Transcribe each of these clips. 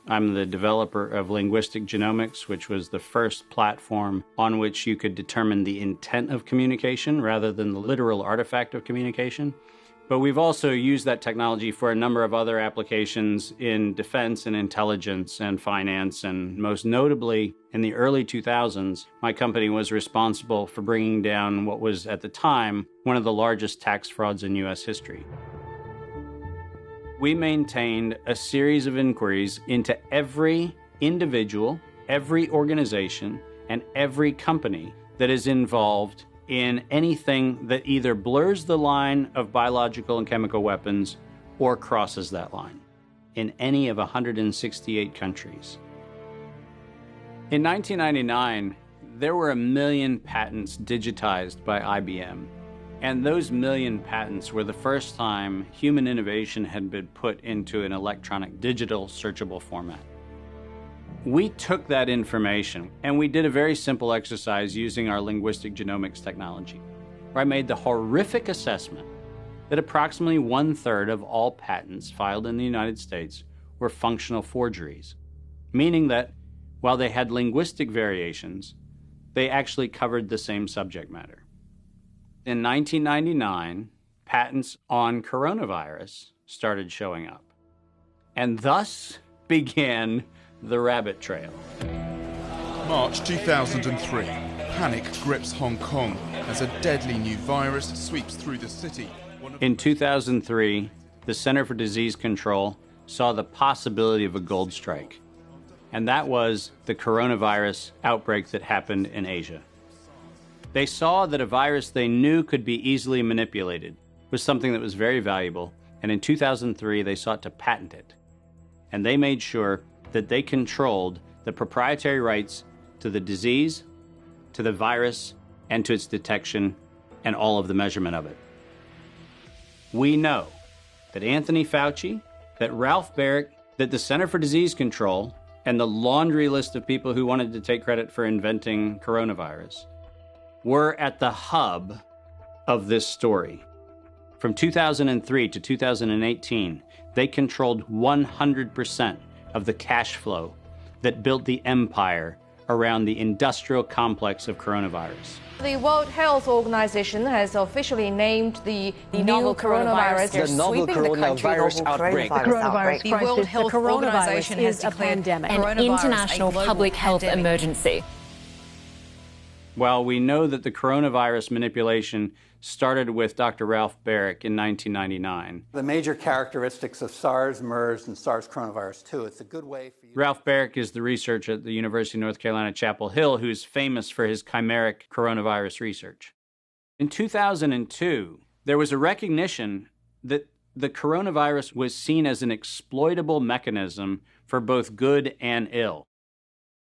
I'm the developer of linguistic genomics, which was the first platform on which you could determine the intent of communication rather than the literal artifact of communication. But we've also used that technology for a number of other applications in defense and intelligence and finance, and most notably, in the early 2000s, my company was responsible for bringing down what was, at the time, one of the largest tax frauds in U.S. history. We maintained a series of inquiries into every individual, every organization, and every company that is involved in anything that either blurs the line of biological and chemical weapons or crosses that line in any of 168 countries. In 1999, there were 1 million patents digitized by IBM, and those 1 million patents were the first time human innovation had been put into an electronic digital searchable format. We took that information and we did a very simple exercise using our linguistic genomics technology, where I made the horrific assessment that approximately 1/3 of all patents filed in the United States were functional forgeries, meaning that while they had linguistic variations, they actually covered the same subject matter. In 1999, patents on coronavirus started showing up, and thus began the rabbit trail. March 2003. Panic grips Hong Kong as a deadly new virus sweeps through the city. In 2003, the Center for Disease Control saw the possibility of a gold strike, and that was the coronavirus outbreak that happened in Asia. They saw that a virus they knew could be easily manipulated was something that was very valuable, and in 2003 they sought to patent it. And they made sure that they controlled the proprietary rights to the disease, to the virus, and to its detection, and all of the measurement of it. We know that Anthony Fauci, that Ralph Baric, that the Center for Disease Control, and the laundry list of people who wanted to take credit for inventing coronavirus were at the hub of this story. From 2003 to 2018, they controlled 100% of the cash flow that built the empire around the industrial complex of coronavirus. The World Health Organization has officially named the novel coronavirus the novel coronavirus outbreak. The World Health Organization is a pandemic, an international public health emergency. While we know that the coronavirus manipulation started with Dr. Ralph Baric in 1999. The major characteristics of SARS, MERS, and SARS coronavirus 2, it's a good way for you... Ralph Baric is the researcher at the University of North Carolina, Chapel Hill, who's famous for his chimeric coronavirus research. In 2002, there was a recognition that the coronavirus was seen as an exploitable mechanism for both good and ill.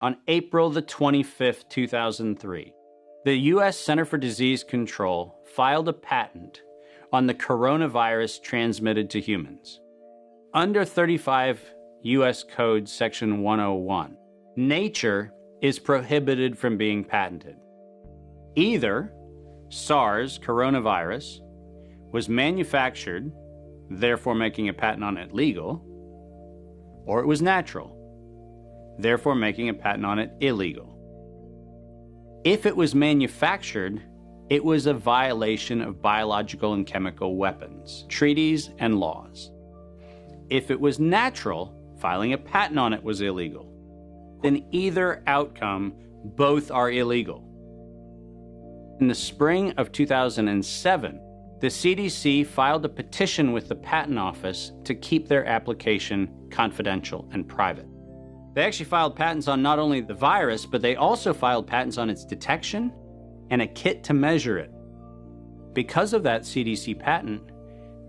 On April the 25th, 2003, the U.S. Center for Disease Control filed a patent on the coronavirus transmitted to humans. Under 35 U.S. Code Section 101, nature is prohibited from being patented. Either SARS coronavirus was manufactured, therefore making a patent on it legal, or it was natural, therefore making a patent on it illegal. If it was manufactured, it was a violation of biological and chemical weapons, treaties, and laws. If it was natural, filing a patent on it was illegal. In either outcome, both are illegal. In the spring of 2007, the CDC filed a petition with the Patent Office to keep their application confidential and private. They actually filed patents on not only the virus, but they also filed patents on its detection and a kit to measure it. Because of that CDC patent,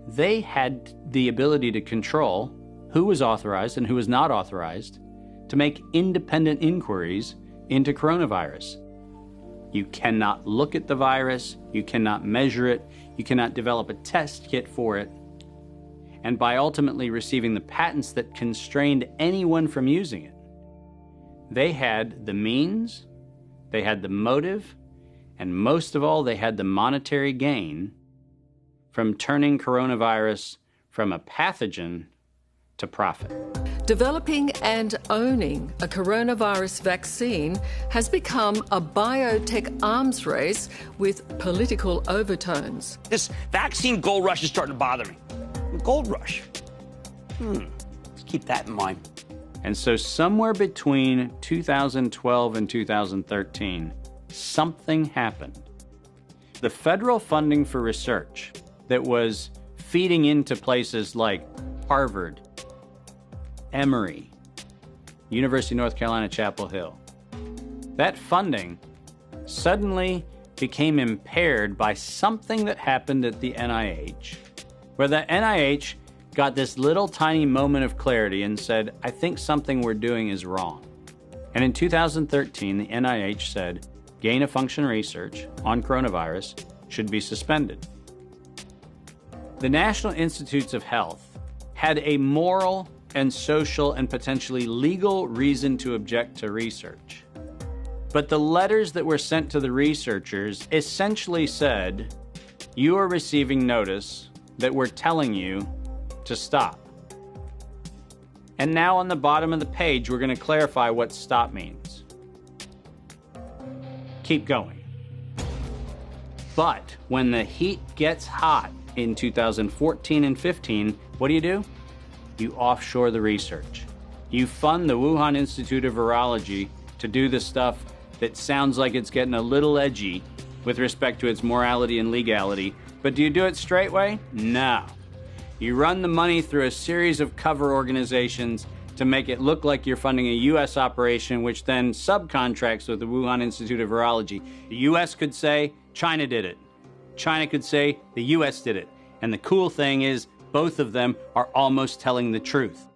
they had the ability to control who was authorized and who was not authorized to make independent inquiries into coronavirus. You cannot look at the virus, you cannot measure it, you cannot develop a test kit for it. And by ultimately receiving the patents that constrained anyone from using it, they had the means, they had the motive, and most of all, they had the monetary gain from turning coronavirus from a pathogen to profit. Developing and owning a coronavirus vaccine has become a biotech arms race with political overtones. This vaccine gold rush is starting to bother me. Gold rush. Let's keep that in mind. And so somewhere between 2012 and 2013, something happened. The federal funding for research that was feeding into places like Harvard, Emory, University of North Carolina, Chapel Hill, that funding suddenly became impaired by something that happened at the NIH, where the NIH got this little tiny moment of clarity and said, I think something we're doing is wrong. And in 2013, the NIH said, gain-of-function research on coronavirus should be suspended. The National Institutes of Health had a moral and social and potentially legal reason to object to research. But the letters that were sent to the researchers essentially said, you are receiving notice that we're telling you to stop. And now on the bottom of the page, we're going to clarify what stop means. Keep going. But when the heat gets hot in 2014 and 15, what do? You offshore the research. You fund the Wuhan Institute of Virology to do the stuff that sounds like it's getting a little edgy with respect to its morality and legality. But do you do it straight way? No. You run the money through a series of cover organizations to make it look like you're funding a U.S. operation, which then subcontracts with the Wuhan Institute of Virology. The U.S. could say, China did it. China could say, the U.S. did it. And the cool thing is, both of them are almost telling the truth.